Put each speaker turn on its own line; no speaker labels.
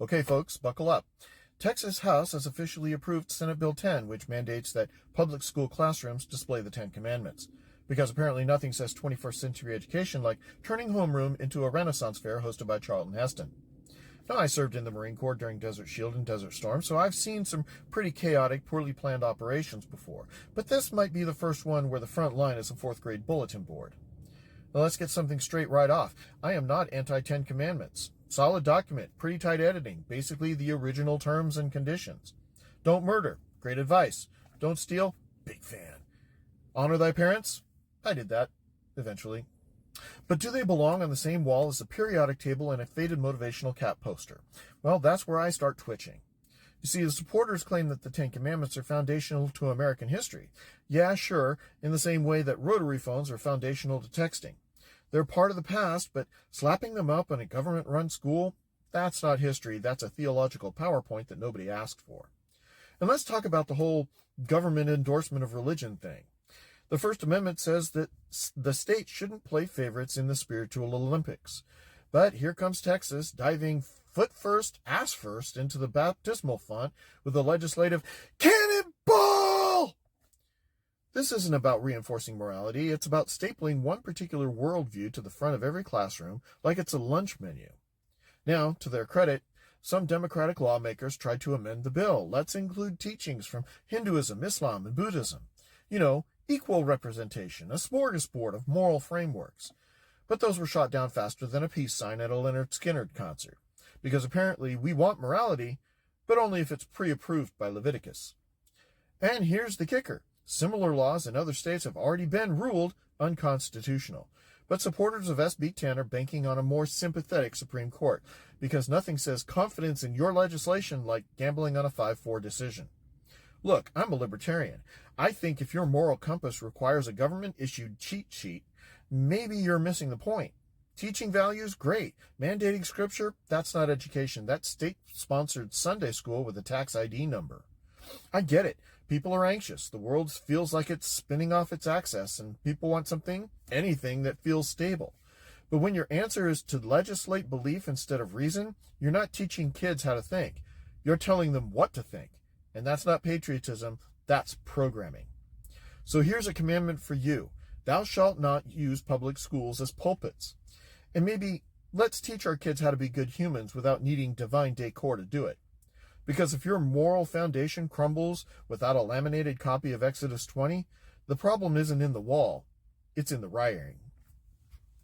Okay, folks, buckle up. Texas House has officially approved Senate Bill 10, which mandates that public school classrooms display the Ten Commandments. Because apparently nothing says 21st century education like turning homeroom into a Renaissance fair hosted by Charlton Heston. Now, I served in the Marine Corps during Desert Shield and Desert Storm, so I've seen some pretty chaotic, poorly planned operations before. But this might be the first one where the front line is a fourth grade bulletin board. Now, let's get something straight right off. I am not anti-10 Commandments. Solid document, pretty tight editing, basically the original terms and conditions. Don't murder, great advice. Don't steal, big fan. Honor thy parents, I did that, eventually. But do they belong on the same wall as a periodic table and a faded motivational cap poster? Well, that's where I start twitching. You see, the supporters claim that the Ten Commandments are foundational to American history. Yeah, sure, in the same way that rotary phones are foundational to texting. They're part of the past, but slapping them up in a government-run school, that's not history. That's a theological PowerPoint that nobody asked for. And let's talk about the whole government endorsement of religion thing. The First Amendment says that the state shouldn't play favorites in the spiritual Olympics. But here comes Texas, diving foot first, ass first, into the baptismal font with a legislative cannonball! This isn't about reinforcing morality. It's about stapling one particular worldview to the front of every classroom like it's a lunch menu. Now, to their credit, some Democratic lawmakers tried to amend the bill. Let's include teachings from Hinduism, Islam, and Buddhism. You know, equal representation, a smorgasbord of moral frameworks. But those were shot down faster than a peace sign at a Leonard Skinner concert. Because apparently we want morality, but only if it's pre-approved by Leviticus. And here's the kicker. Similar laws in other states have already been ruled unconstitutional. But supporters of SB10 are banking on a more sympathetic Supreme Court, because nothing says confidence in your legislation like gambling on a 5-4 decision. Look, I'm a libertarian. I think if your moral compass requires a government-issued cheat sheet, maybe you're missing the point. Teaching values, great. Mandating scripture, that's not education. That's state-sponsored Sunday school with a tax ID number. I get it. People are anxious. The world feels like it's spinning off its axis, and people want anything that feels stable. But when your answer is to legislate belief instead of reason, you're not teaching kids how to think. You're telling them what to think. And that's not patriotism, that's programming. So here's a commandment for you. Thou shalt not use public schools as pulpits. And maybe let's teach our kids how to be good humans without needing divine decor to do it. Because if your moral foundation crumbles without a laminated copy of Exodus 20, the problem isn't in the wall, it's in the wiring.